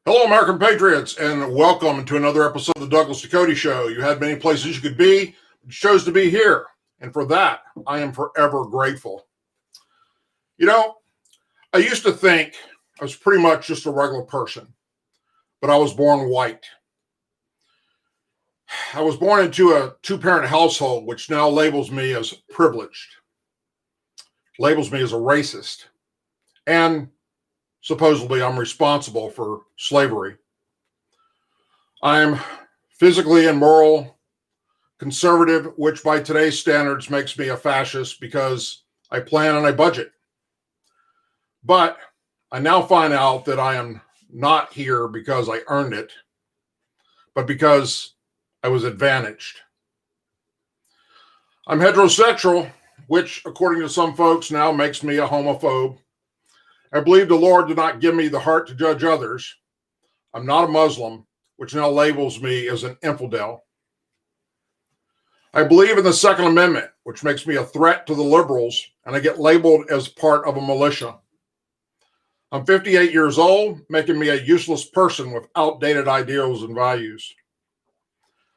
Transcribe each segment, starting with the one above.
Hello, American Patriots, and welcome to another episode of the Douglas Ducote Show. You had many places you could be, but you chose to be here, and for that, I am forever grateful. You know, I used to think I was pretty much just a regular person, but I was born white. I was born into a two-parent household, which now labels me as privileged, labels me as a racist, and supposedly I'm responsible for slavery. I'm physically and moral conservative, which by today's standards makes me a fascist because I plan and I budget. But I now find out that I am not here because I earned it, but because I was advantaged. I'm heterosexual, which according to some folks now makes me a homophobe. I believe the Lord did not give me the heart to judge others. I'm not a Muslim, which now labels me as an infidel. I believe in the Second Amendment, which makes me a threat to the liberals, and I get labeled as part of a militia. I'm 58 years old, making me a useless person with outdated ideals and values.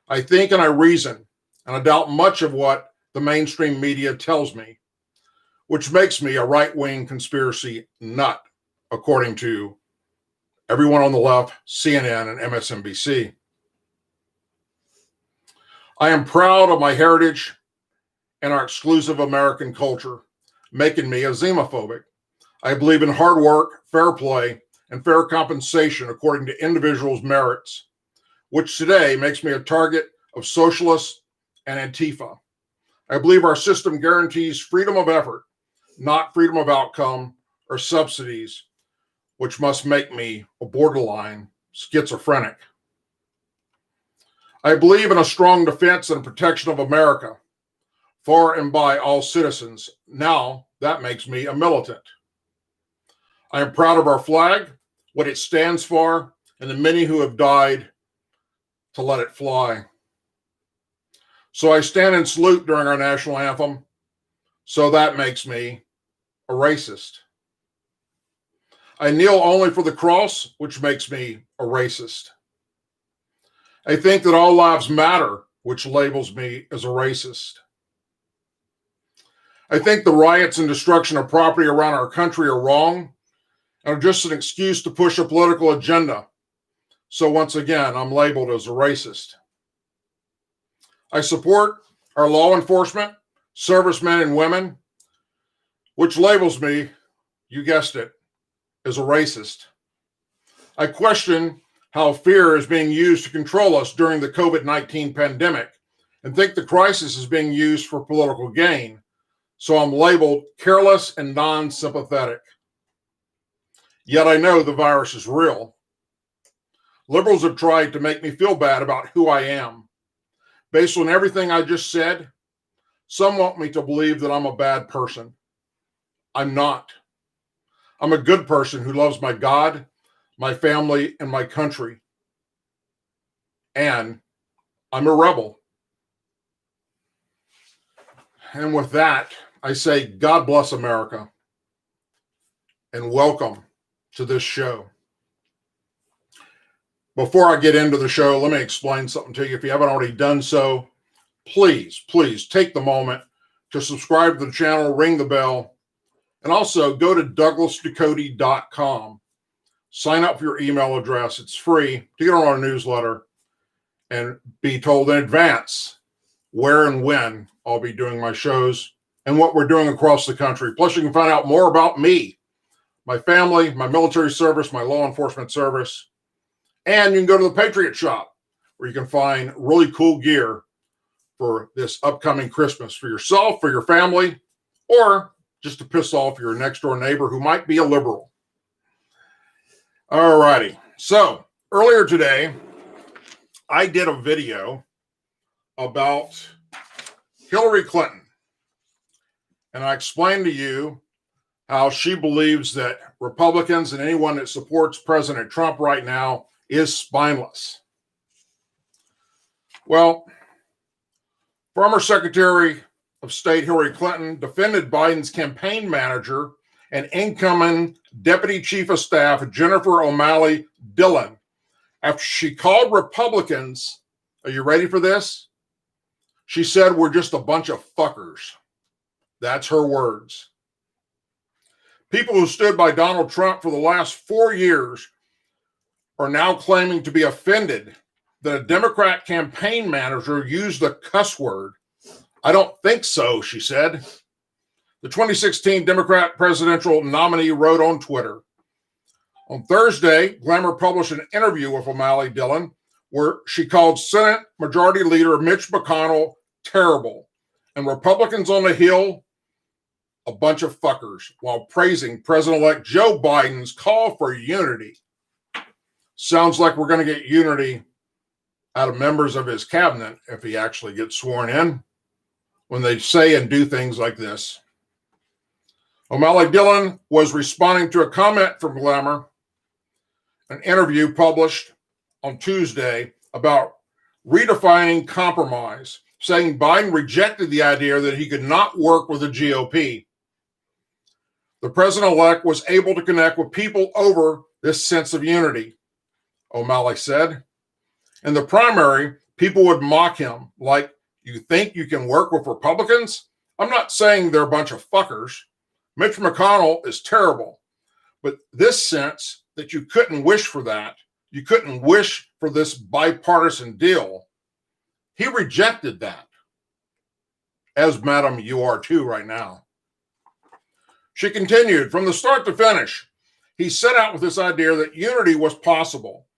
I think and I reason, and I doubt much of what the mainstream media tells me, which makes me a right-wing conspiracy nut, according to everyone on the left, CNN and MSNBC. I am proud of my heritage and our exclusive American culture, making me a xenophobic. I believe in hard work, fair play, and fair compensation according to individuals' merits, which today makes me a target of socialists and Antifa. I believe our system guarantees freedom of effort, not freedom of outcome or subsidies, which must make me a borderline schizophrenic. I believe in a strong defense and protection of America for and by all citizens. Now that makes me a militant. I am proud of our flag, what it stands for, and the many who have died to let it fly. So I stand and salute during our national anthem. So that makes me a racist. I kneel only for the cross, which makes me a racist. I think that all lives matter, which labels me as a racist. I think the riots and destruction of property around our country are wrong and are just an excuse to push a political agenda. So once again, I'm labeled as a racist. I support our law enforcement, servicemen and women, which labels me, you guessed it, as a racist. I question how fear is being used to control us during the COVID-19 pandemic and think the crisis is being used for political gain. So I'm labeled careless and non-sympathetic. Yet I know the virus is real. Liberals have tried to make me feel bad about who I am. Based on everything I just said, some want me to believe that I'm a bad person. I'm not. I'm a good person who loves my God, my family, and my country. And I'm a rebel. And with that, I say, God bless America and welcome to this show. Before I get into the show, let me explain something to you. If you haven't already done so, please take the moment to subscribe to the channel, ring the bell, and also go to douglasducote.com. Sign up for your email address. It's free to get on our newsletter and be told in advance where and when I'll be doing my shows and what we're doing across the country. Plus, you can find out more about me, my family, my military service, my law enforcement service. And you can go to the Patriot Shop where you can find really cool gear for this upcoming Christmas for yourself, for your family, or just to piss off your next door neighbor who might be a liberal. All righty. So earlier today, I did a video about Hillary Clinton. And I explained to you how she believes that Republicans and anyone that supports President Trump right now is spineless. Well, former Secretary of State Hillary Clinton defended Biden's campaign manager and incoming Deputy Chief of Staff Jennifer OMalley Dillon after she called Republicans, are you ready for this? She said, "We're just a bunch of fuckers." That's her words. People who stood by Donald Trump for the last 4 years are now claiming to be offended that a Democrat campaign manager used the cuss word. "I don't think so," she said. The 2016 Democrat presidential nominee wrote on Twitter. On Thursday, Glamour published an interview with OMalley Dillon where she called Senate Majority Leader Mitch McConnell terrible and Republicans on the Hill a bunch of fuckers, while praising President-elect Joe Biden's call for unity. Sounds like we're going to get unity out of members of his cabinet if he actually gets sworn in when they say and do things like this. OMalley Dillon was responding to a comment from Glamour, an interview published on Tuesday about redefining compromise, saying Biden rejected the idea that he could not work with the GOP. The president-elect was able to connect with people over this sense of unity, OMalley said. In the primary, people would mock him, like, "You think you can work with Republicans? I'm not saying they're a bunch of fuckers. Mitch McConnell is terrible, but this sense that you couldn't wish for that, you couldn't wish for this bipartisan deal, he rejected that. As, madam, you are too right now." She continued, "From the start to finish, he set out with this idea that unity was possible,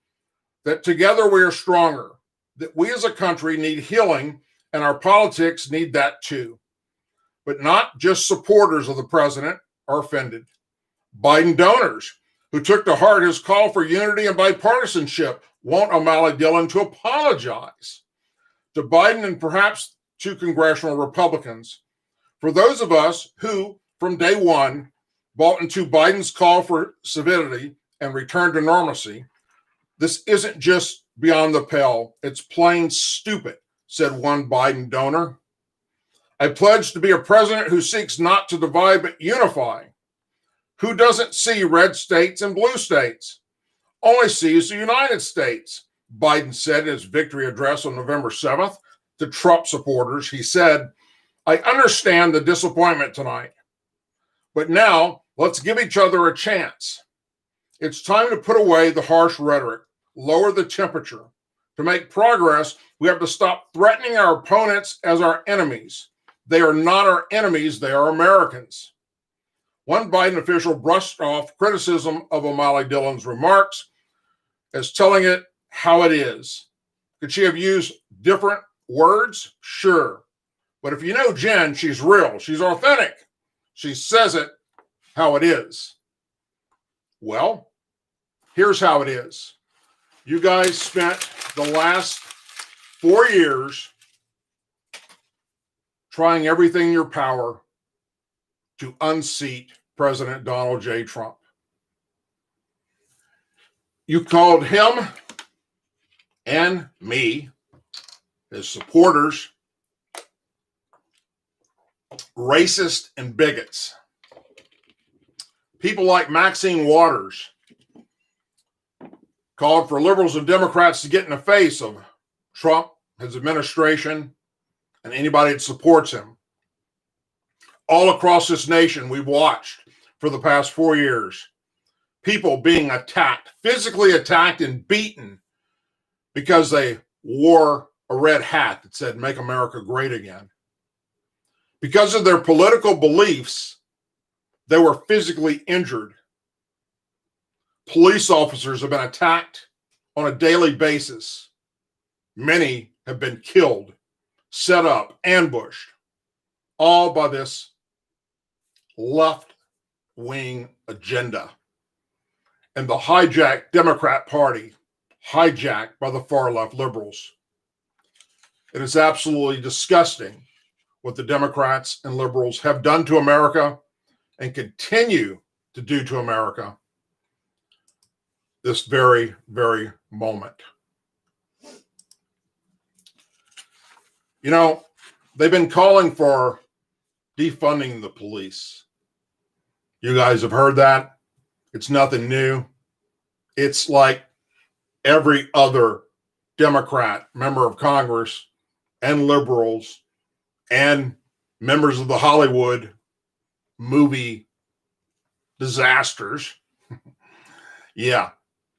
that together we are stronger, that we as a country need healing and our politics need that too. But not just supporters of the president are offended. Biden donors who took to heart his call for unity and bipartisanship want OMalley Dillon to apologize to Biden and perhaps to congressional Republicans. For those of us who, from day one, bought into Biden's call for civility and return to normalcy, this isn't just beyond the pale, it's plain stupid," said one Biden donor. "I pledge to be a president who seeks not to divide but unify, who doesn't see red states and blue states, only sees the United States," Biden said in his victory address on November 7th to Trump supporters. He said, "I understand the disappointment tonight, but now let's give each other a chance. It's time to put away the harsh rhetoric, lower the temperature. To make progress, we have to stop threatening our opponents as our enemies. They are not our enemies, they are Americans." One Biden official brushed off criticism of OMalley Dillon's remarks as telling it how it is. Could she have used different words? Sure. But if you know Jen, she's real, she's authentic. She says it how it is. Well, here's how it is. You guys spent the last 4 years trying everything in your power to unseat President Donald J. Trump. You called him and me, his supporters, racist and bigots. People like Maxine Waters called for liberals and Democrats to get in the face of Trump, his administration, and anybody that supports him. All across this nation, we've watched for the past 4 years people being attacked, physically attacked and beaten because they wore a red hat that said, "Make America Great Again." Because of their political beliefs, they were physically injured. Police officers have been attacked on a daily basis. Many have been killed, set up, ambushed, all by this left-wing agenda. And the hijacked Democrat Party, hijacked by the far-left liberals. It is absolutely disgusting what the Democrats and liberals have done to America and continue to do to America this very, very moment. You know, they've been calling for defunding the police. You guys have heard that. It's nothing new. It's like every other Democrat, member of Congress, and liberals, and members of the Hollywood movie disasters. Yeah,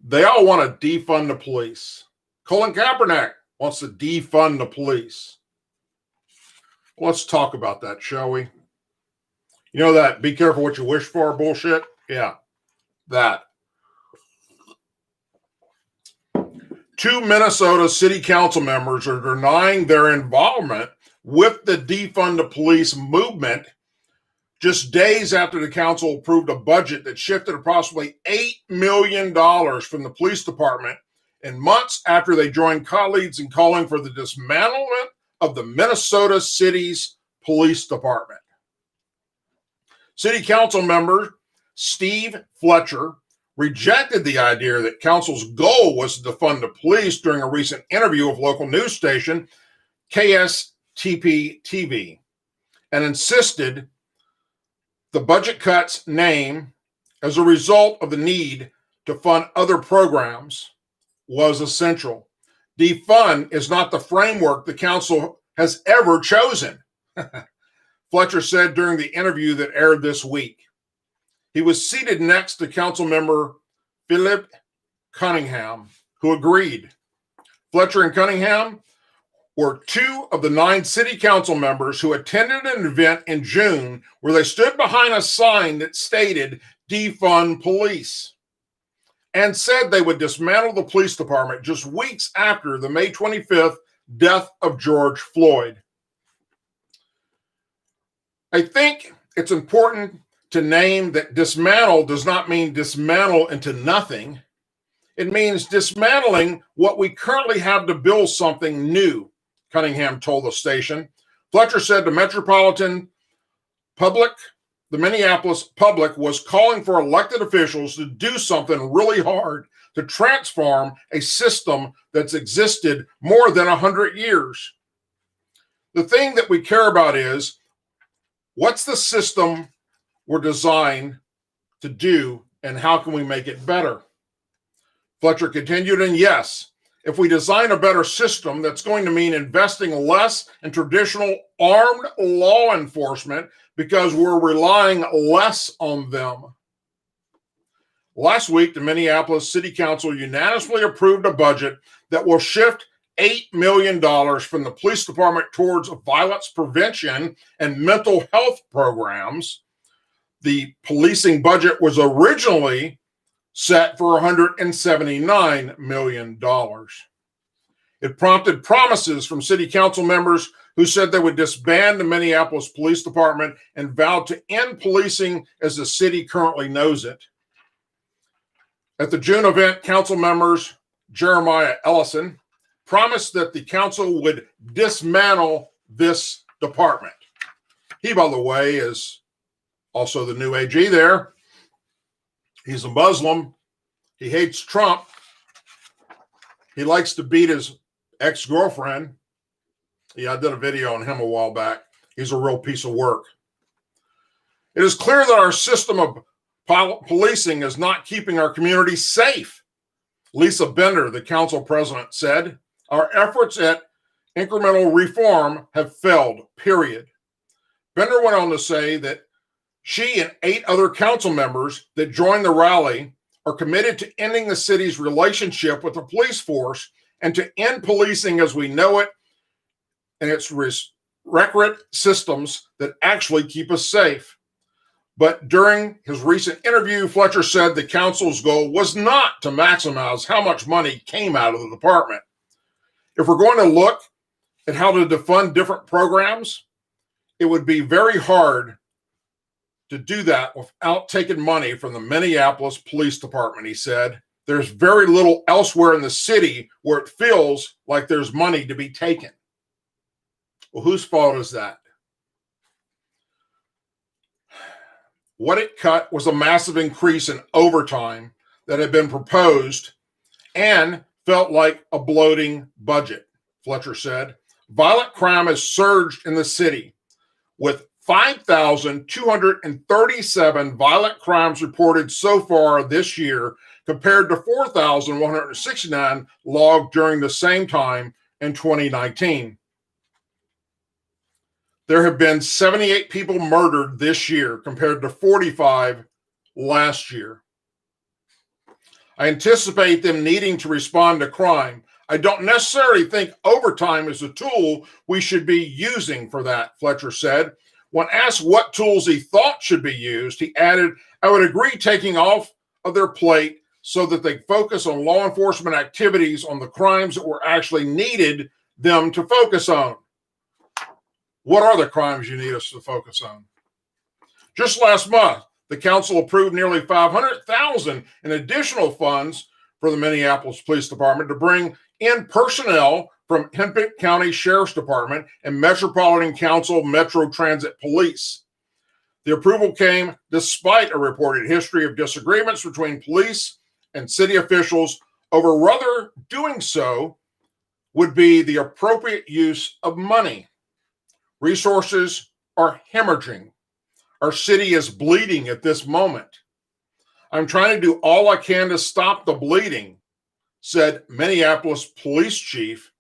they all want to defund the police. Colin Kaepernick wants to defund the police. Let's talk about that, shall we? You know that be careful what you wish for bullshit? Yeah, that. 2 Minnesota city council members are denying their involvement with the Defund the Police movement just days after the council approved a budget that shifted approximately $8 million from the police department, and months after they joined colleagues in calling for the dismantlement of the Minnesota city's police department. City council member Steve Fletcher rejected the idea that council's goal was to defund the police during a recent interview with local news station KSTP TV, and insisted the budget cuts name as a result of the need to fund other programs was essential. Defund is not the framework the council has ever chosen, Fletcher said during the interview that aired this week. He was seated next to council member Philip Cunningham, who agreed. Fletcher and Cunningham were 2 of the 9 city council members who attended an event in June where they stood behind a sign that stated Defund Police and said they would dismantle the police department just weeks after the May 25th death of George Floyd. I think it's important to name that dismantle does not mean dismantle into nothing. It means dismantling what we currently have to build something new, Cunningham told the station. Fletcher said the Metropolitan Public, the Minneapolis public, was calling for elected officials to do something really hard to transform a system that's existed more than 100 years. The thing that we care about is, what's the system we're designed to do, and how can we make it better? Fletcher continued, and yes, if we design a better system, that's going to mean investing less in traditional armed law enforcement because we're relying less on them. Last week, the Minneapolis City Council unanimously approved a budget that will shift $8 million from the police department towards violence prevention and mental health programs. The policing budget was originally set for $179 million. It prompted promises from city council members who said they would disband the Minneapolis Police Department and vowed to end policing as the city currently knows it. At the June event, council members Jeremiah Ellison promised that the council would dismantle this department. He, by the way, is also the new AG there. He's a Muslim. He hates Trump. He likes to beat his ex-girlfriend. Yeah, I did a video on him a while back. He's a real piece of work. It is clear that our system of policing is not keeping our community safe, Lisa Bender, the council president, said. Our efforts at incremental reform have failed, period. Bender went on to say that she and 8 other council members that joined the rally are committed to ending the city's relationship with the police force and to end policing as we know it and its recurrent systems that actually keep us safe. But during his recent interview, Fletcher said the council's goal was not to maximize how much money came out of the department. If we're going to look at how to defund different programs, it would be very hard to do that without taking money from the Minneapolis Police Department, he said. There's very little elsewhere in the city where it feels like there's money to be taken. Well, whose fault is that? What it cut was a massive increase in overtime that had been proposed and felt like a bloating budget, Fletcher said. Violent crime has surged in the city, with 5,237 violent crimes reported so far this year, compared to 4,169 logged during the same time in 2019. There have been 78 people murdered this year, compared to 45 last year. I anticipate them needing to respond to crime. I don't necessarily think overtime is a tool we should be using for that, Fletcher said. When asked what tools he thought should be used, he added, I would agree taking off of their plate so that they focus on law enforcement activities on the crimes that were actually needed them to focus on. What are the crimes you need us to focus on? Just last month, the council approved nearly $500,000 in additional funds for the Minneapolis Police Department to bring in personnel from Hennepin County Sheriff's Department and Metropolitan Council Metro Transit Police. The approval came despite a reported history of disagreements between police and city officials over whether doing so would be the appropriate use of money. Resources are hemorrhaging. Our city is bleeding at this moment. I'm trying to do all I can to stop the bleeding, said Minneapolis Police Chief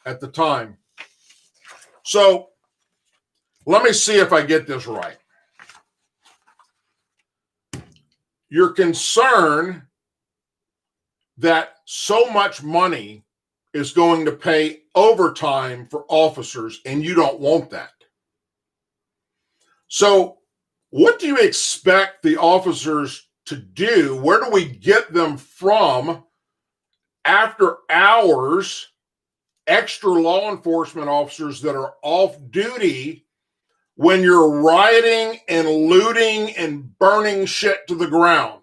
at the time. So let me see if I get this right. You're concerned that so much money is going to pay overtime for officers, and you don't want that. So what do you expect the officers to do? Where do we get them from after hours, extra law enforcement officers that are off duty when you're rioting and looting and burning shit to the ground?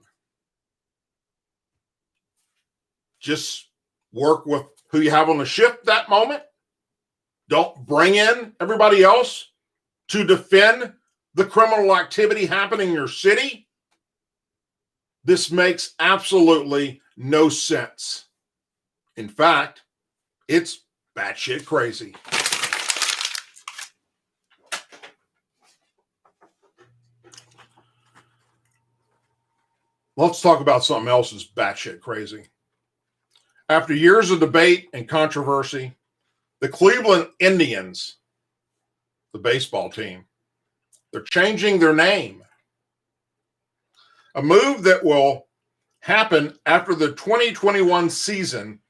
Just work with who you have on the shift that moment. Don't bring in everybody else to defend the criminal activity happening in your city. This makes absolutely no sense. In fact, it's batshit crazy. Let's talk about something else that's batshit crazy. After years of debate and controversy, the Cleveland Indians, the baseball team, they're changing their name. A move that will happen after the 2021 season,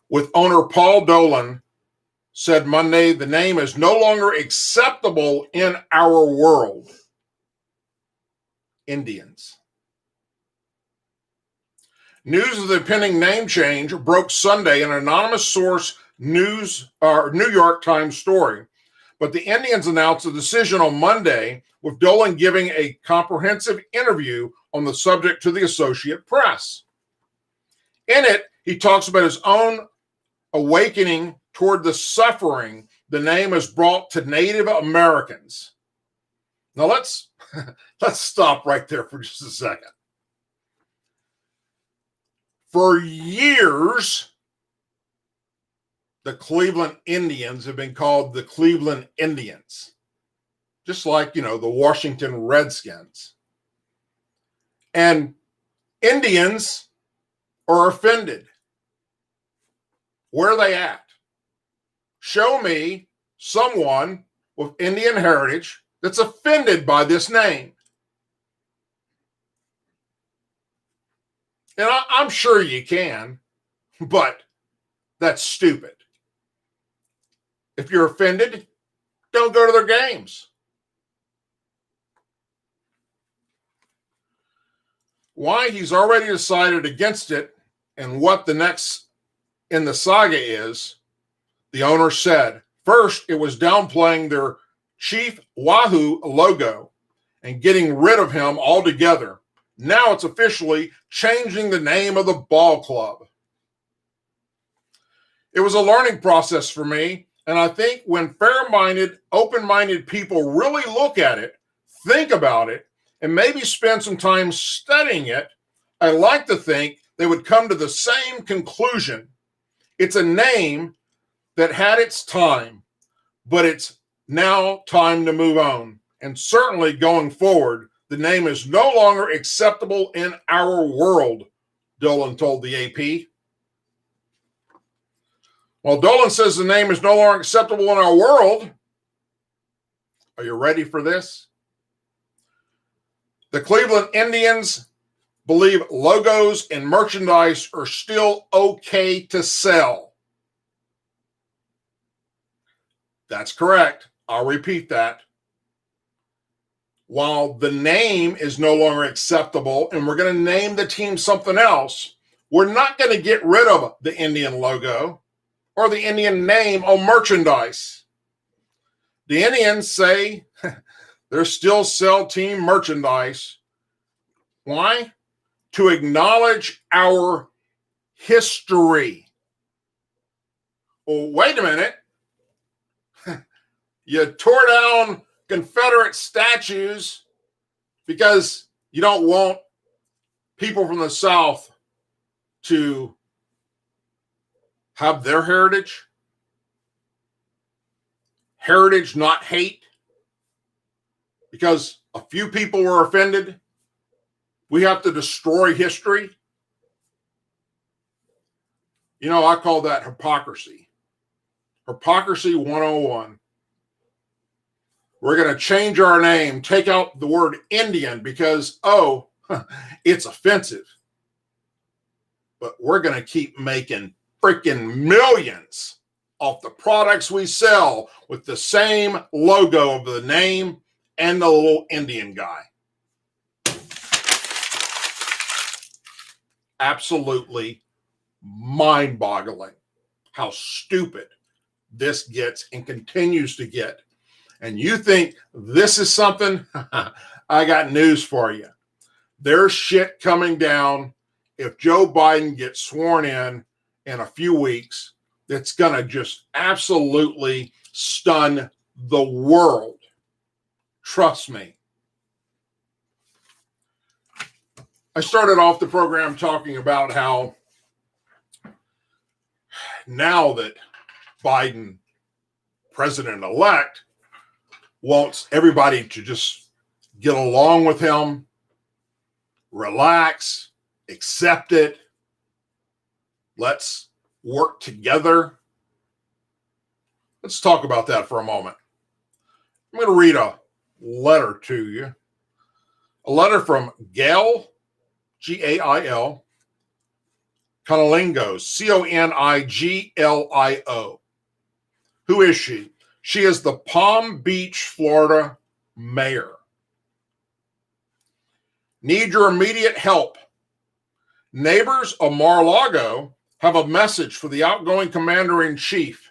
with owner Paul Dolan said Monday the name is no longer acceptable in our world. Indians. News of the pending name change broke Sunday in an anonymous source New York Times story. But the Indians announced the decision on Monday, with Dolan giving a comprehensive interview on the subject to the Associated Press. In it, he talks about his own awakening toward the suffering the name has brought to Native Americans. Now let's stop right there for just a second. For years, the Cleveland Indians have been called the Cleveland Indians, just like, the Washington Redskins. And Indians are offended. Where are they at? Show me someone with Indian heritage that's offended by this name. And I'm sure you can, but that's stupid. If you're offended, don't go to their games. Why he's already decided against it and what the next in the saga is, the owner said. First, it was downplaying their Chief Wahoo logo and getting rid of him altogether. Now it's officially changing the name of the ball club. It was a learning process for me, and I think when fair-minded, open-minded people really look at it, think about it, and maybe spend some time studying it, I like to think they would come to the same conclusion. It's a name that had its time, but it's Now, time to move on. And certainly going forward, the name is no longer acceptable in our world, Dolan told the AP. Well, Dolan says the name is no longer acceptable in our world. Are you ready for this? The Cleveland Indians believe logos and merchandise are still okay to sell. That's correct. I'll repeat that. While the name is no longer acceptable and we're going to name the team something else, we're not going to get rid of the Indian logo or the Indian name on merchandise. The Indians say they still sell team merchandise. Why? To acknowledge our history. Well, wait a minute. You tore down Confederate statues because you don't want people from the South to have their heritage. Heritage, not hate. Because a few people were offended, we have to destroy history. You know, I call that hypocrisy. Hypocrisy 101. We're going to change our name, take out the word Indian because, it's offensive. But we're going to keep making freaking millions off the products we sell with the same logo of the name and the little Indian guy. Absolutely mind-boggling how stupid this gets and continues to get. And you think this is something? I got news for you. There's shit coming down if Joe Biden gets sworn in a few weeks that's going to just absolutely stun the world. Trust me. I started off the program talking about how now that Biden, president-elect, wants everybody to just get along with him, relax, accept it. Let's work together. Let's talk about that for a moment. I'm going to read a letter to you. A letter from Gail, Gail, Conilingos, Coniglo. Who is she? She is the Palm Beach, Florida mayor. Need your immediate help. Neighbors of Mar-a-Lago have a message for the outgoing commander-in-chief.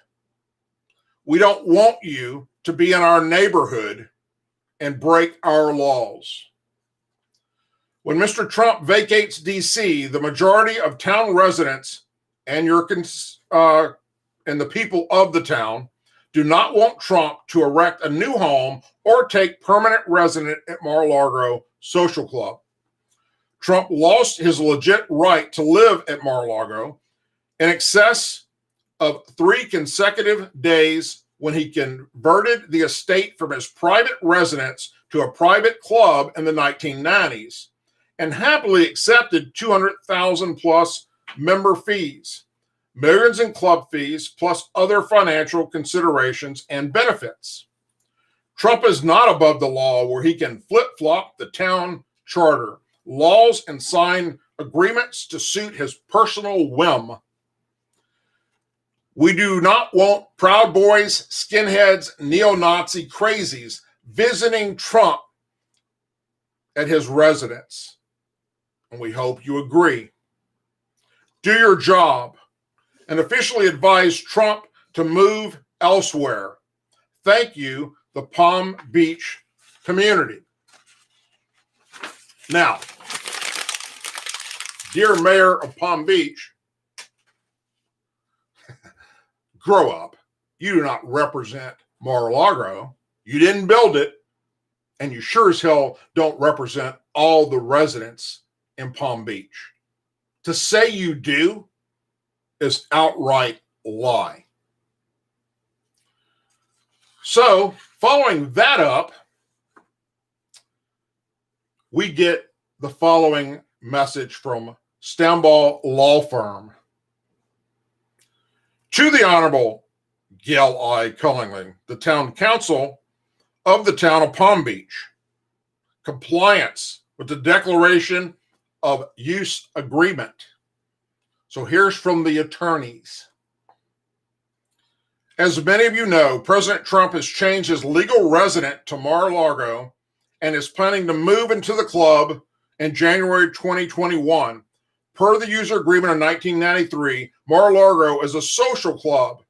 We don't want you to be in our neighborhood and break our laws. When Mr. Trump vacates D.C., the majority of town residents and the people of the town do not want Trump to erect a new home or take permanent residence at Mar-a-Lago Social Club. Trump lost his legit right to live at Mar-a-Lago in excess of 3 consecutive days when he converted the estate from his private residence to a private club in the 1990s and happily accepted $200,000 plus member fees, millions in club fees, plus other financial considerations and benefits. Trump is not above the law where he can flip-flop the town charter, laws, and sign agreements to suit his personal whim. We do not want Proud Boys, skinheads, neo-Nazi crazies visiting Trump at his residence. And we hope you agree. Do your job and officially advise Trump to move elsewhere. Thank you, the Palm Beach community. Now, dear Mayor of Palm Beach, grow up. You do not represent Mar-a-Lago. You didn't build it, and you sure as hell don't represent all the residents in Palm Beach. To say you do is outright lie. So, following that up, we get the following message from Stamball Law Firm. To the Honorable Gail I. Cullingly, the Town Council of the Town of Palm Beach, compliance with the Declaration of Use Agreement. So here's from the attorneys. As many of you know, President Trump has changed his legal residence to Mar-a-Lago and is planning to move into the club in January 2021. Per the user agreement of 1993, Mar-a-Lago is a social club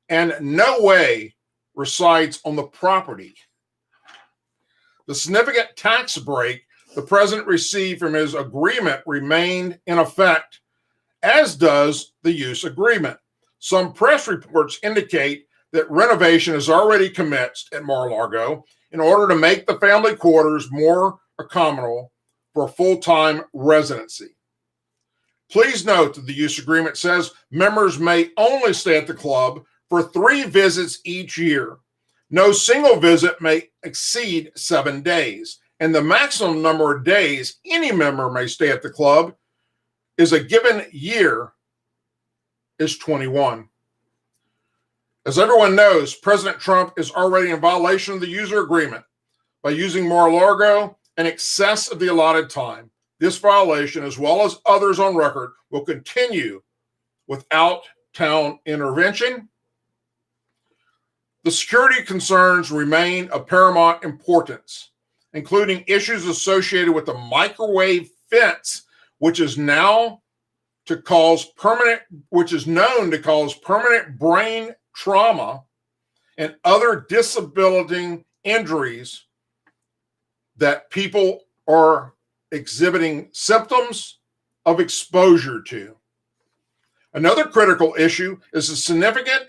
and no way resides on the property. The significant tax break the president received from his agreement remained in effect, as does the use agreement. Some press reports indicate that renovation has already commenced at Mar-a-Lago in order to make the family quarters more accommodable for a full-time residency. Please note that the use agreement says members may only stay at the club for 3 visits each year. No single visit may exceed 7 days, and the maximum number of days any member may stay at the club is a given year is 21. As everyone knows, President Trump is already in violation of the user agreement by using Mar-a-Lago in excess of the allotted time. This violation, as well as others on record, will continue without town intervention. The security concerns remain of paramount importance, including issues associated with the microwave fence, which is known to cause permanent brain trauma and other disabling injuries that people are exhibiting symptoms of exposure to. Another critical issue is the significance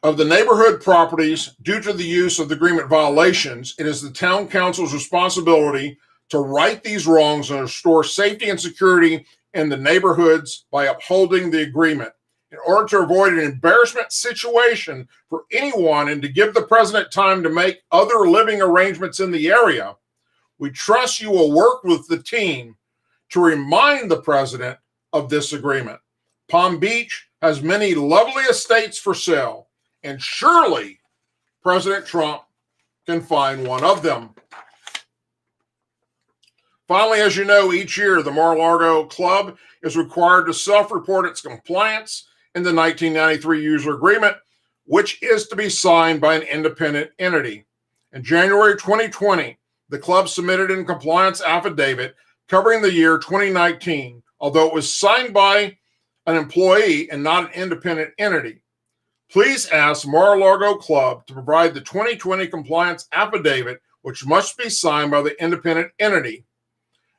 of the neighborhood properties due to the use of the agreement violations. It is the town council's responsibility to right these wrongs and restore safety and security in the neighborhoods by upholding the agreement. In order to avoid an embarrassment situation for anyone and to give the president time to make other living arrangements in the area, we trust you will work with the team to remind the president of this agreement. Palm Beach has many lovely estates for sale, and surely President Trump can find one of them. Finally, as you know, each year the Mar-a-Lago Club is required to self-report its compliance in the 1993 user agreement, which is to be signed by an independent entity. In January 2020, the club submitted a compliance affidavit covering the year 2019, although it was signed by an employee and not an independent entity. Please ask Mar-a-Lago Club to provide the 2020 compliance affidavit, which must be signed by the independent entity,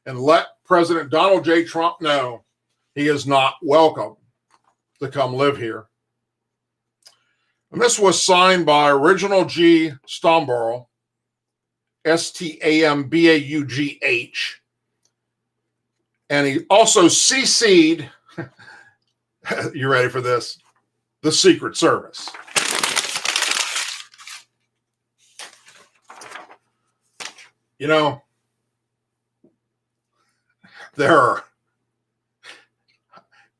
and let President Donald J. Trump know he is not welcome to come live here. And this was signed by Original G. Stambaughh, Stambaughh, and he also CC'd, you ready for this? The Secret Service. You know, there are,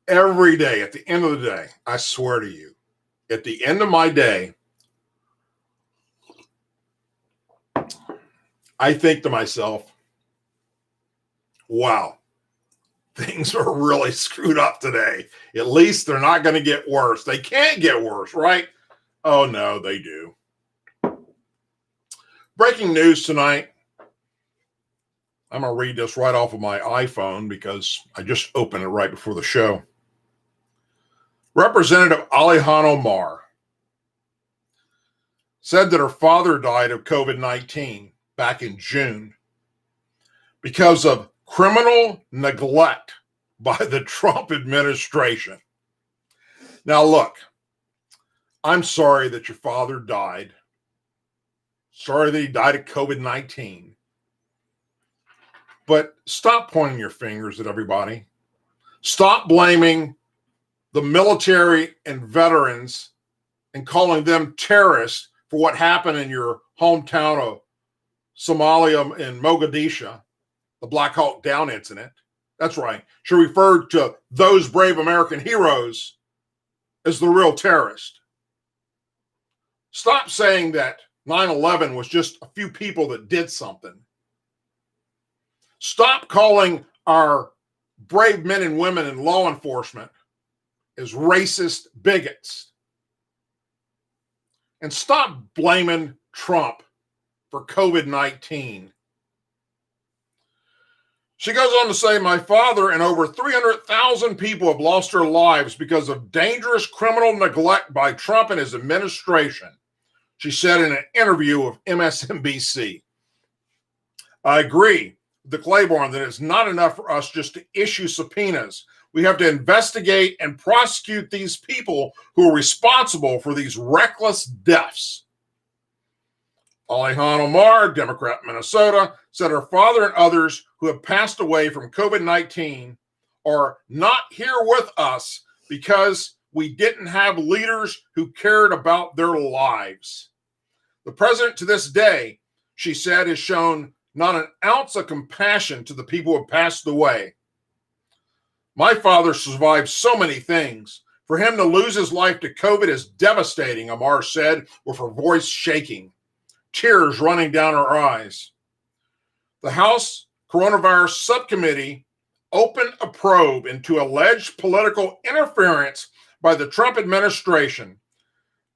every day, at the end of the day, I swear to you, at the end of my day, I think to myself, wow, things are really screwed up today. At least they're not going to get worse. They can't get worse, right? Oh, no, they do. Breaking news tonight. I'm going to read this right off of my iPhone because I just opened it right before the show. Representative Alihan Omar said that her father died of COVID-19 back in June because of criminal neglect by the Trump administration. Now, look, I'm sorry that your father died. Sorry that he died of COVID-19. But stop pointing your fingers at everybody. Stop blaming the military and veterans and calling them terrorists for what happened in your hometown of Somalia in Mogadishu, the Black Hawk Down incident. That's right. She referred to those brave American heroes as the real terrorist. Stop saying that 9/11 was just a few people that did something. Stop calling our brave men and women in law enforcement as racist bigots. And stop blaming Trump for COVID-19. She goes on to say, my father and over 300,000 people have lost their lives because of dangerous criminal neglect by Trump and his administration, she said in an interview with MSNBC. I agree with the Claiborne that it's not enough for us just to issue subpoenas. We have to investigate and prosecute these people who are responsible for these reckless deaths. Ilhan Omar, Democrat Minnesota, said her father and others who have passed away from COVID-19 are not here with us because we didn't have leaders who cared about their lives. The president to this day, she said, has shown not an ounce of compassion to the people who have passed away. My father survived so many things. For him to lose his life to COVID is devastating, Omar said, with her voice shaking, tears running down her eyes. The House Coronavirus Subcommittee opened a probe into alleged political interference by the Trump administration.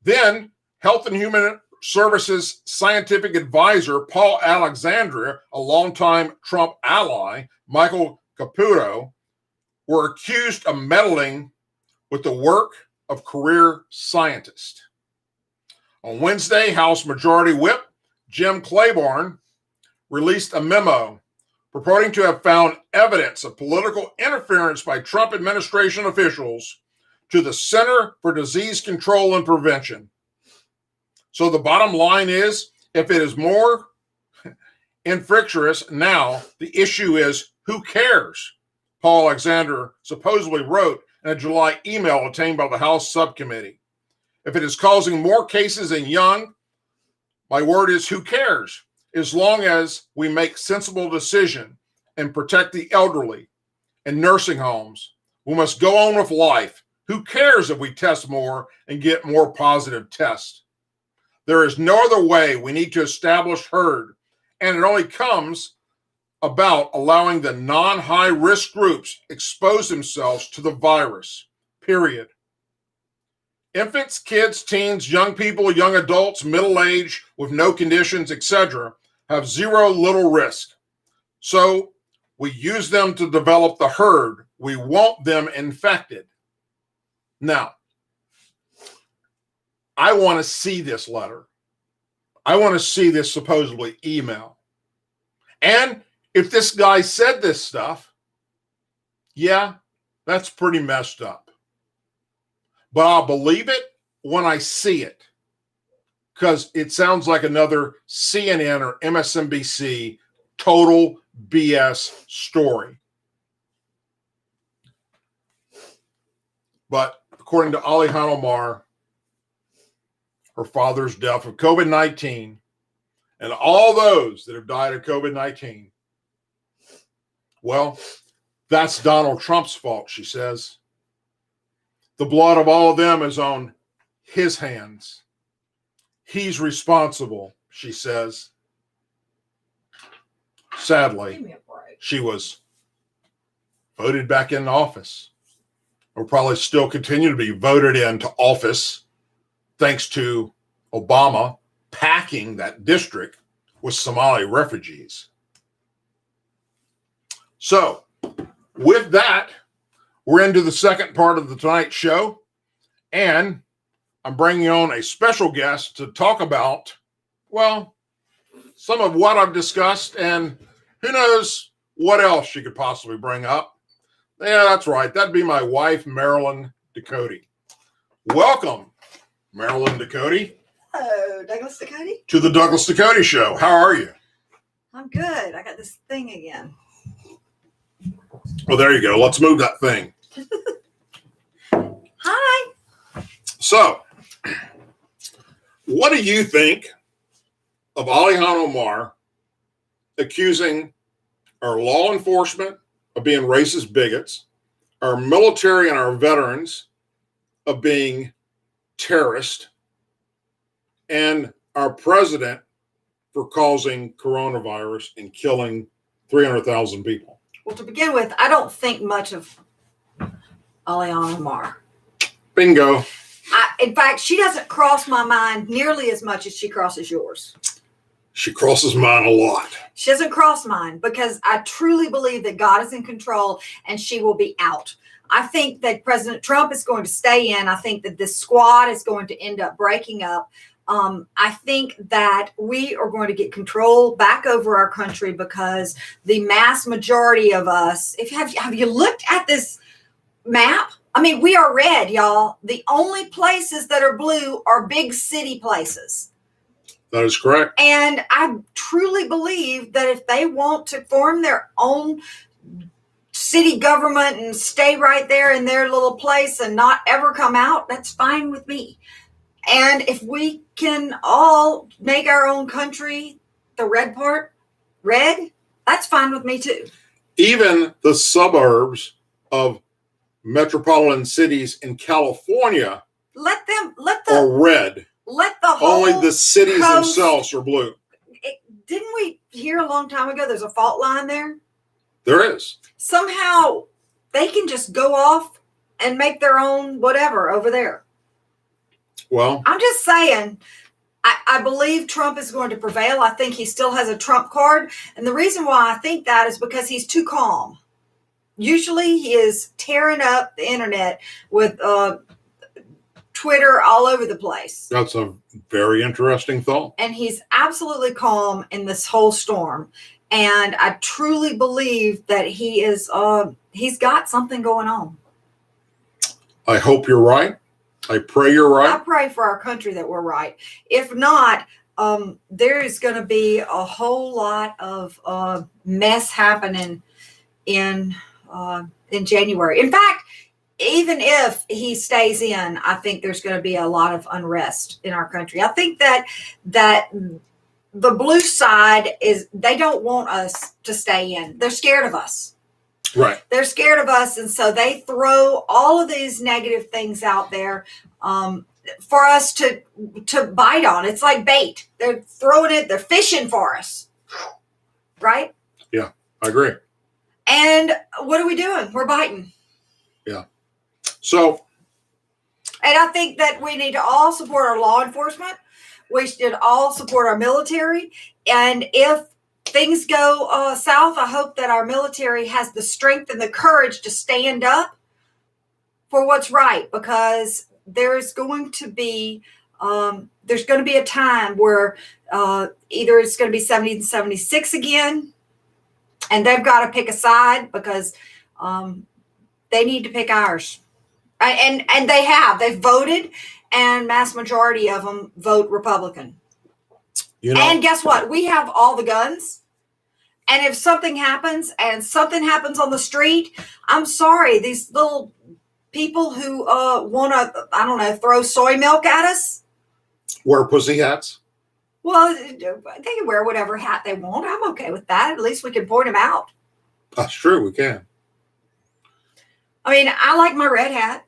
Then, Health and Human Services scientific advisor Paul Alexandria, a longtime Trump ally, Michael Caputo, were accused of meddling with the work of career scientists. On Wednesday, House Majority Whip Jim Claiborne released a memo purporting to have found evidence of political interference by Trump administration officials to the Center for Disease Control and Prevention. So the bottom line is, if it is more infectious now, the issue is who cares? Paul Alexander supposedly wrote in a July email obtained by the House subcommittee. If it is causing more cases in young, my word is who cares? As long as we make sensible decisions and protect the elderly and nursing homes, we must go on with life. Who cares if we test more and get more positive tests? There is no other way. We need to establish herd, and it only comes about allowing the non-high risk groups expose themselves to the virus, period. Infants, kids, teens, young people, young adults, middle age, with no conditions, etc., have zero little risk. So we use them to develop the herd. We want them infected. Now, I want to see this letter. I want to see this supposedly email. And if this guy said this stuff, yeah, that's pretty messed up. But I'll believe it when I see it, because it sounds like another CNN or MSNBC total BS story. But according to Ilhan Omar, her father's death of COVID-19, and all those that have died of COVID-19, well, that's Donald Trump's fault, she says. The blood of all of them is on his hands. He's responsible, she says. Sadly, she was voted back into office. Will probably still continue to be voted into office thanks to Obama packing that district with Somali refugees. So, with that, we're into the second part of the Tonight Show, and I'm bringing on a special guest to talk about, well, some of what I've discussed, and who knows what else she could possibly bring up. Yeah, that's right. That'd be my wife, Marilyn Ducote. Welcome, Marilyn Ducote. Hello, Douglas Ducote. To the Douglas Ducote Show. How are you? I'm good. I got this thing again. Well, there you go. Let's move that thing. Hi. So, What do you think of Alihan Omar accusing our law enforcement of being racist bigots, our military and our veterans of being terrorists, and our president for causing coronavirus and killing 300,000 people? Well, to begin with, I don't think much of Alihan Omar. Bingo. In fact, she doesn't cross my mind nearly as much as she crosses yours. She crosses mine a lot. She doesn't cross mine because I truly believe that God is in control and she will be out. I think that President Trump is going to stay in. I think that this squad is going to end up breaking up. I think that we are going to get control back over our country because the mass majority of us, have you looked at this map? I mean, we are red, y'all. The only places that are blue are big city places. That is correct. And I truly believe that if they want to form their own city government and stay right there in their little place and not ever come out, that's fine with me. And if we can all make our own country, the red part, red, that's fine with me too. Even the suburbs of metropolitan cities in California are red. Let the whole Only the cities coast, themselves are blue. Didn't we hear a long time ago there's a fault line there? There is. Somehow they can just go off and make their own whatever over there. Well, I'm just saying, I believe Trump is going to prevail. I think he still has a Trump card. And the reason why I think that is because he's too calm. Usually he is tearing up the internet with Twitter all over the place. that's a very interesting thought. And he's absolutely calm in this whole storm. And I truly believe that he is, he's got something going on. I hope you're right. I pray you're right. I pray for our country that we're right. If not, there is going to be a whole lot of mess happening in January. In fact, even if he stays in, I think there's going to be a lot of unrest in our country. I think that the blue side they don't want us to stay in. They're scared of us. Right. They're scared of us. And so they throw all of these negative things out there for us to bite on. It's like bait. They're throwing it. They're fishing for us. Right? Yeah, I agree. And what are we doing? We're biting. Yeah. So. And I think that we need to all support our law enforcement. We should all support our military. And if things go south, I hope that our military has the strength and the courage to stand up for what's right, because there's going to be a time where either it's going to be 70 and 76 again, and they've got to pick a side because they need to pick ours. And they've voted, and mass majority of them vote Republican. You know, and guess what? We have all the guns. And if something happens on the street, I'm sorry, these little people who want to, I don't know, throw soy milk at us. wear pussy hats. Well, they can wear whatever hat they want. I'm okay with that. At least we can point them out. That's true. We can. I mean, I like my red hat.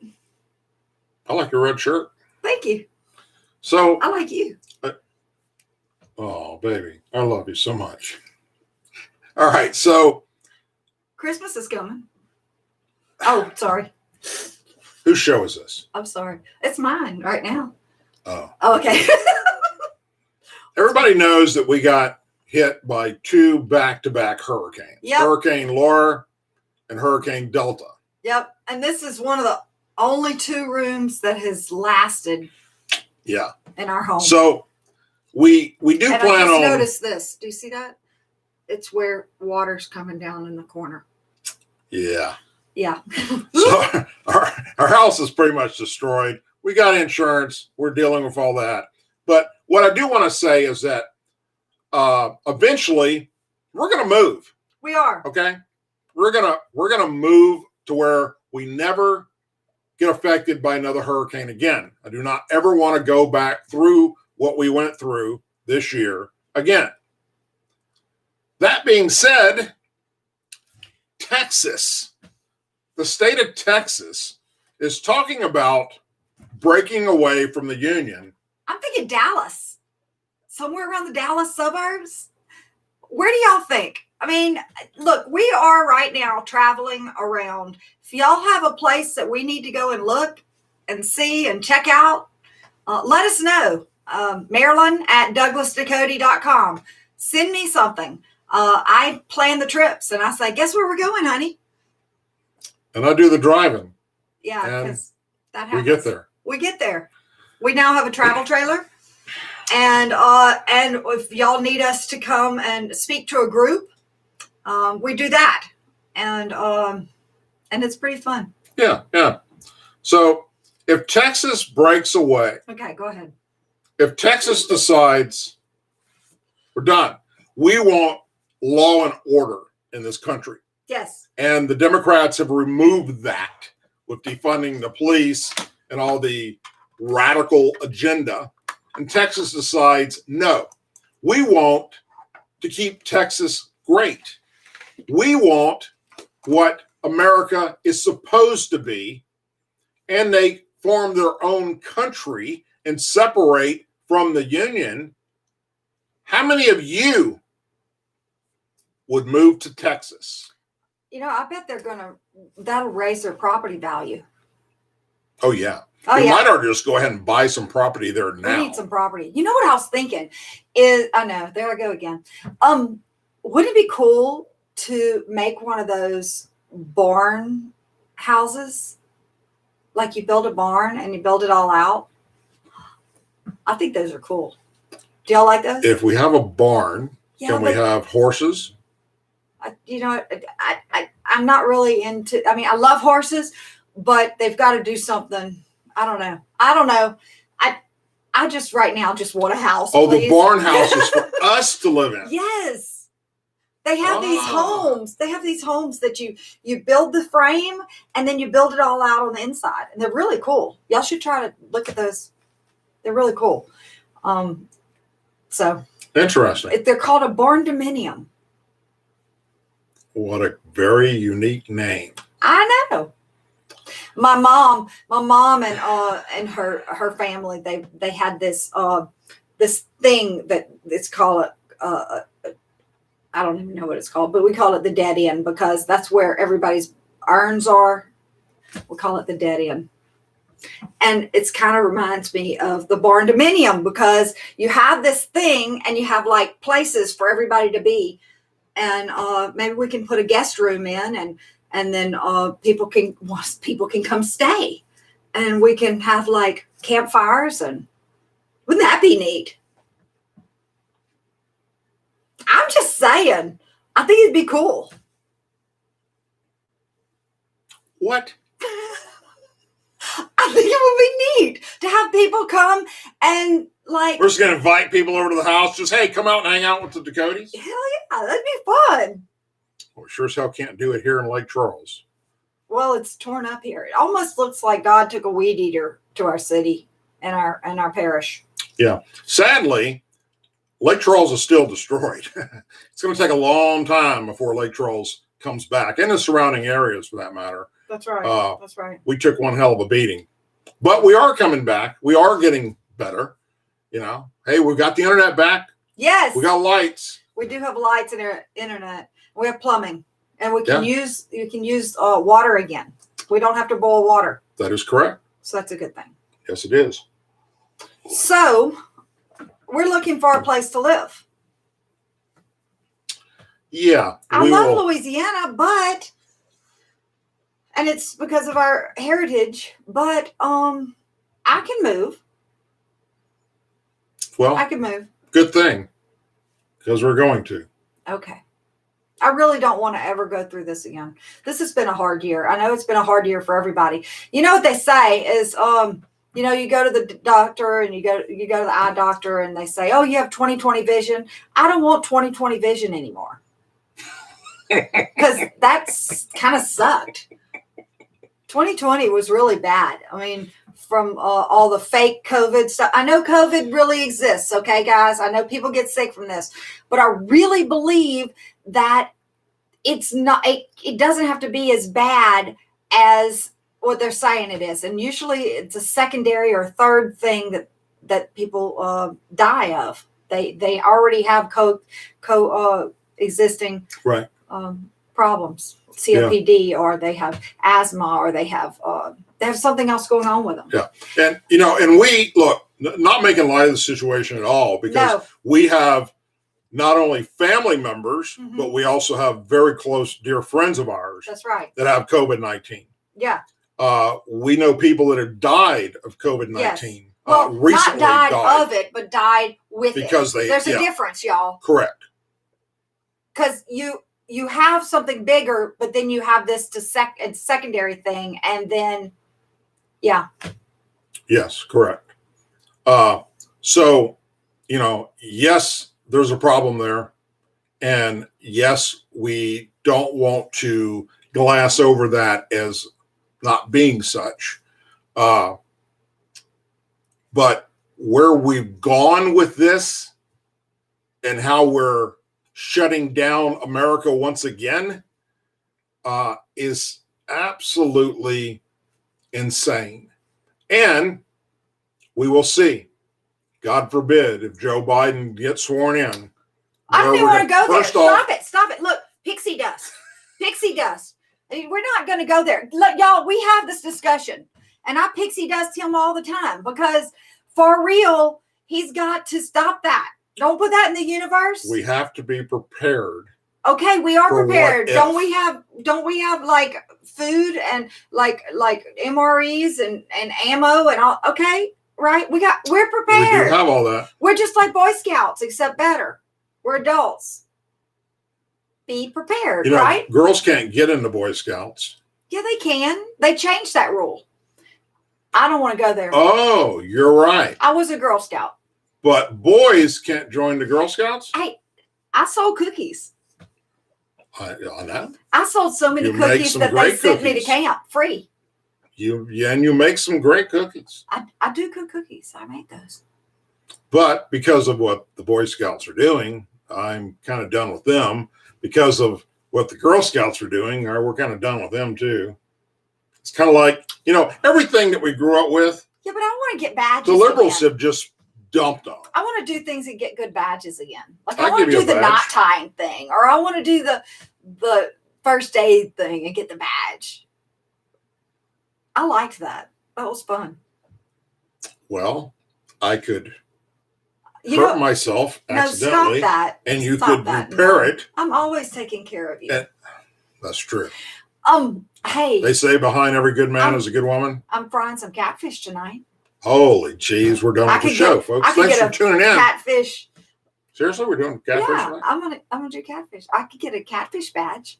I like your red shirt. Thank you. So. I like you. Oh, baby. I love you so much. All right. So. Christmas is coming. Oh, sorry. Whose show is this? I'm sorry. It's mine right now. Oh. Okay. Everybody knows that we got hit by two back-to-back hurricanes. Yep. Hurricane Laura and Hurricane Delta. Yep. And this is one of the only 2 rooms that has lasted. Yeah. In our home. So we do and plan I just on. Notice this. Do you see that? It's where water's coming down in the corner. Yeah. Yeah. So our house is pretty much destroyed. We got insurance. We're dealing with all that. But what I do want to say is that eventually we're going to move. We are. Okay. We're going to move to where we never get affected by another hurricane again. I do not ever want to go back through what we went through this year again. That being said, Texas, the state of Texas, is talking about breaking away from the union. I'm thinking Dallas, somewhere around the Dallas suburbs. Where do y'all think? I mean, look, we are right now traveling around. If y'all have a place that we need to go and look and see and check out, let us know. Marilyn at douglasducote.com. Send me something. I plan the trips and I say, guess where we're going, honey? And I do the driving. Yeah, because that happens. We get there. We get there. We now have a travel trailer. And if y'all need us to come and speak to a group, we do that. And it's pretty fun. Yeah. So if Texas breaks away. Okay, go ahead. If Texas decides we're done, we want law and order in this country. Yes. And the Democrats have removed that with defunding the police and all the radical agenda. And Texas decides, no, we want to keep Texas great. We want what America is supposed to be. And they form their own country and separate from the union. How many of you would move to Texas? You know, I bet that'll raise their property value. Oh, yeah. Oh, we yeah. might ought to just go ahead and buy some property there now. We need some property. You know what I was thinking is, I know, there I go again. Wouldn't it be cool to make one of those barn houses? Like you build a barn and you build it all out. I think those are cool. Do y'all like those? If we have a barn, can we have horses? I'm not really into, I mean, I love horses, but they've got to do something. I don't know. I just right now just want a house. Oh, please. The barn house is for us to live in. Yes. They have these homes. They have these homes that you build the frame and then you build it all out on the inside. And they're really cool. Y'all should try to look at those. They're really cool. So interesting. They're called a barn dominium. What a very unique name. I know. My mom and her family, they had this thing that it's called I don't even know what it's called, but we call it the dead end because that's where everybody's urns are. We call it the dead end. And it's kind of reminds me of the barn dominium because you have this thing and you have like places for everybody to be. And maybe we can put a guest room in and then people can come stay and we can have like campfires and wouldn't that be neat? I'm just saying, I think it'd be cool. What? I think it would be neat to have people come and like. We're just going to invite people over to the house. Just, hey, come out and hang out with the Ducotes. Hell yeah, that'd be fun. Well, sure as hell can't do it here in Lake Charles. Well, it's torn up here. It almost looks like God took a weed eater to our city and our parish. Yeah. Sadly, Lake Charles is still destroyed. It's going to take a long time before Lake Charles comes back, and the surrounding areas for that matter. That's right. That's right. We took one hell of a beating. But we are coming back. We are getting better. You know, hey, we've got the internet back. Yes. We got lights. We do have lights and internet. We have plumbing. And we can use water again. We don't have to boil water. That is correct. So that's a good thing. Yes, it is. So we're looking for a place to live. Yeah. I love Louisiana, and it's because of our heritage, but I can move. Well, I can move. Good thing, because we're going to. Okay. I really don't want to ever go through this again. This has been a hard year. I know it's been a hard year for everybody. You know what they say is, you go to the doctor and you go to the eye doctor and they say, oh, you have 20/20 vision. I don't want 20/20 vision anymore. Because that's kind of sucked. 2020 was really bad. I mean, from all the fake COVID stuff. I know COVID really exists. Okay, guys. I know people get sick from this, but I really believe that it's not, it doesn't have to be as bad as what they're saying it is. And usually it's a secondary or third thing that people die of. They already have existing Right. problems, COPD, or they have asthma, or they have something else going on with them. Yeah. And, you know, and we, look, not making light of the situation at all, because we have not only family members, but we also have very close, dear friends of ours. That's right. That have COVID-19. Yeah. We know people that have died of COVID-19. Yes. Well, recently not died of it, but died with it. Because there's a difference, y'all. Correct. Because you have something bigger, but then you have this secondary thing, and then, yeah. Yes, correct. So, you know, yes, there's a problem there, and yes, we don't want to glass over that as not being such. But where we've gone with this and how we're shutting down America once again is absolutely insane. And we will see. God forbid if Joe Biden gets sworn in. I don't even want to go there. Stop it. Look, pixie dust. Pixie dust. We're not going to go there. Look, y'all, we have this discussion. And I pixie dust him all the time, because for real, he's got to stop that. Don't put that in the universe. We have to be prepared. Okay, we are prepared. Don't we have like food and like MREs and ammo and all? Okay, right? We're prepared. We do have all that. We're just like Boy Scouts, except better. We're adults. Be prepared, you know, right? Girls can't get into Boy Scouts. Yeah, they can. They changed that rule. I don't want to go there. Oh, you're right. I was a Girl Scout. But boys can't join the Girl Scouts? I sold cookies. On that? I sold so many cookies that they sent me to camp free. You make some great cookies. I do cook cookies. I make those. But because of what the Boy Scouts are doing, I'm kind of done with them. Because of what the Girl Scouts are doing, we're kind of done with them too. It's kind of like, you know, everything that we grew up with. Yeah, but I want to get badges. The liberals have just dumped on. I want to do things and get good badges again. Like I want to do the knot tying thing, or I want to do the first aid thing and get the badge. I liked that. That was fun. Well, I could hurt myself accidentally, stop that. And you could repair it. I'm always taking care of you. That's true. Hey. They say behind every good man is a good woman. I'm frying some catfish tonight. Holy jeez, we're done with the show, folks. Thanks for tuning in. Catfish. Seriously, we're doing catfish tonight? I'm gonna do catfish. I could get a catfish badge.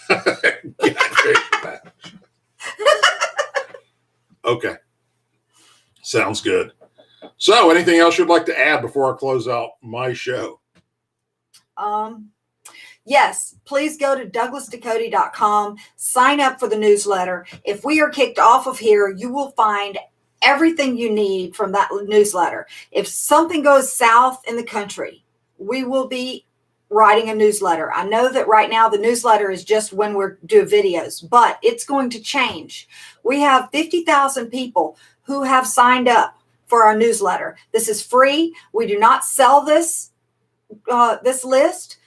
Catfish badge. Okay. Sounds good. So, anything else you'd like to add before I close out my show? Yes, please go to douglasducote.com, sign up for the newsletter. If we are kicked off of here, you will find everything you need from that newsletter. If something goes south in the country, we will be writing a newsletter. I know that right now the newsletter is just when we're doing videos, but it's going to change. We have 50,000 people who have signed up for our newsletter. This is free. We do not sell this list.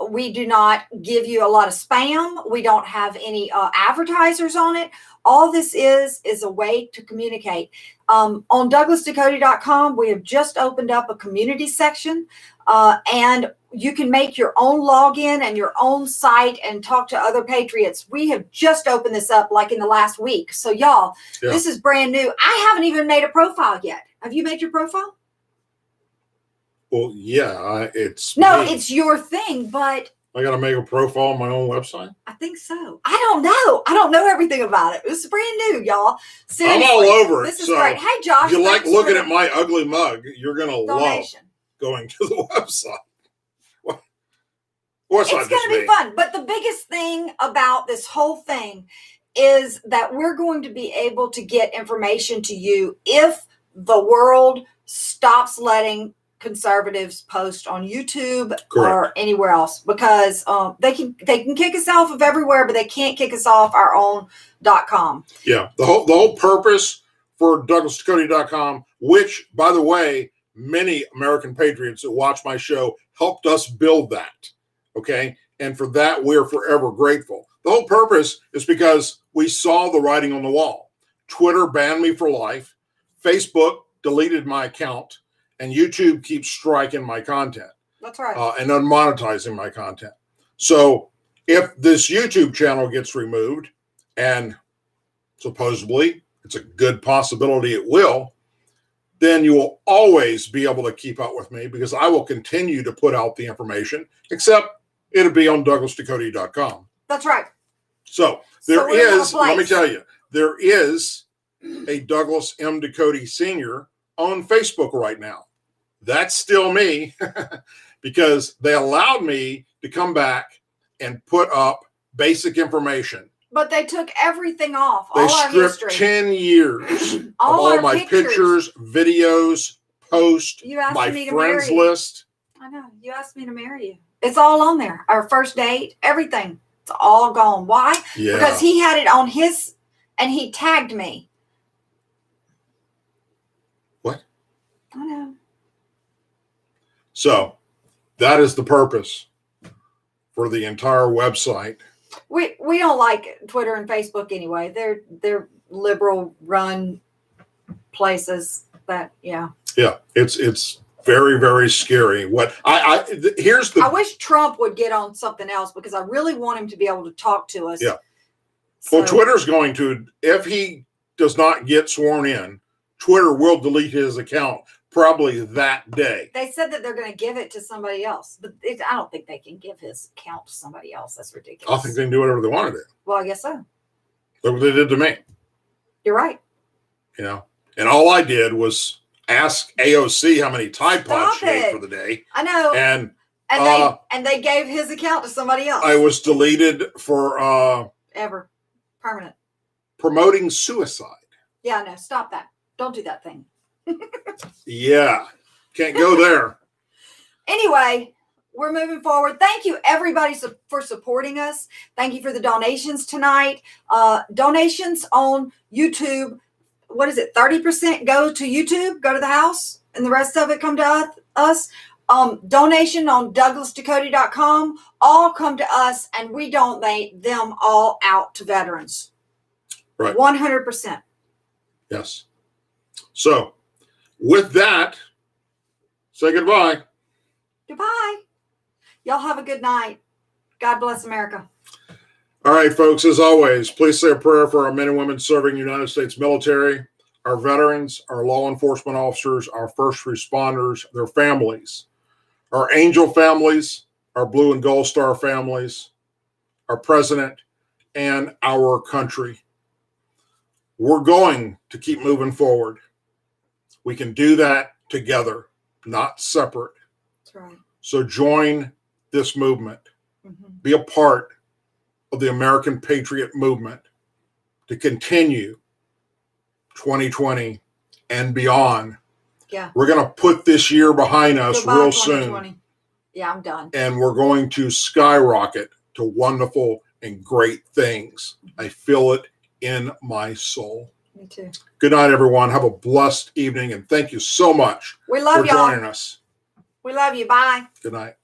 We do not give you a lot of spam. We don't have any advertisers on it. All this is a way to communicate. On douglasducote.com, we have just opened up a community section, and you can make your own login and your own site and talk to other patriots. We have just opened this up like in the last week. So y'all, This is brand new. I haven't even made a profile yet. Have you made your profile? Well, yeah, it's your thing, but I got to make a profile on my own website. I think so. I don't know. I don't know everything about it. It's brand new, y'all. Seriously, I'm all over it. This is great. Hey, Josh, if you like looking at my ugly mug, you're gonna love going to the website. It's going to be fun. But the biggest thing about this whole thing is that we're going to be able to get information to you if the world stops letting conservatives post on YouTube or anywhere else, because they can kick us off of everywhere, but they can't kick us off our own .com. Yeah, the whole purpose for DouglasDucote.com, which, by the way, many American patriots that watch my show helped us build that. Okay, and for that we're forever grateful. The whole purpose is because we saw the writing on the wall. Twitter banned me for life. Facebook deleted my account. And YouTube keeps striking my content. That's right. And unmonetizing my content. So if this YouTube channel gets removed, and supposedly it's a good possibility it will, then you will always be able to keep up with me, because I will continue to put out the information, except it'll be on DouglasDucote.com. That's right. So there is, let me tell you, there is a Douglas M. Ducote Sr. on Facebook right now. That's still me, because they allowed me to come back and put up basic information. But they took everything off. They stripped 10 years of all my pictures, videos, posts, my friends list. I know. You asked me to marry you. It's all on there. Our first date, everything. It's all gone. Why? Yeah. Because he had it on his, and he tagged me. What? I know. So that is the purpose for the entire website. We don't like Twitter and Facebook anyway. They're liberal run places that, yeah. Yeah, it's very, very scary. What here's the. I wish Trump would get on something else, because I really want him to be able to talk to us. Yeah. So, well, Twitter's going to, if he does not get sworn in, Twitter will delete his account probably that day. They said that they're going to give it to somebody else, but I don't think they can give his account to somebody else. That's ridiculous. I think they can do whatever they want to do. Well, I guess so. Look what they did to me. You're right. You know, and all I did was ask AOC how many Tide Pods she ate for the day. I know. And they gave his account to somebody else. I was deleted for ever permanent promoting suicide. Yeah, no, stop that. Don't do that thing. Yeah, can't go there. Anyway, we're moving forward. Thank you, everybody, for supporting us. Thank you for the donations tonight. Donations on YouTube. What is it? 30% go to YouTube, go to the house, and the rest of it come to us. Donation on DouglasDucote.com. All come to us, and we donate them all out to veterans. Right. 100%. Yes. So, with that, say goodbye. Goodbye. Y'all have a good night. God bless America. All right, folks, as always, please say a prayer for our men and women serving the United States military, our veterans, our law enforcement officers, our first responders, their families, our angel families, our blue and gold star families, our president, and our country. We're going to keep moving forward. We can do that together, not separate. That's right. So join this movement. Mm-hmm. Be a part of the American Patriot movement to continue 2020 and beyond. Yeah. We're going to put this year behind us real soon. Yeah, I'm done. And we're going to skyrocket to wonderful and great things. I feel it in my soul. Me too. Good night, everyone. Have a blessed evening, and thank you so much for joining us. We love you. Bye. Good night.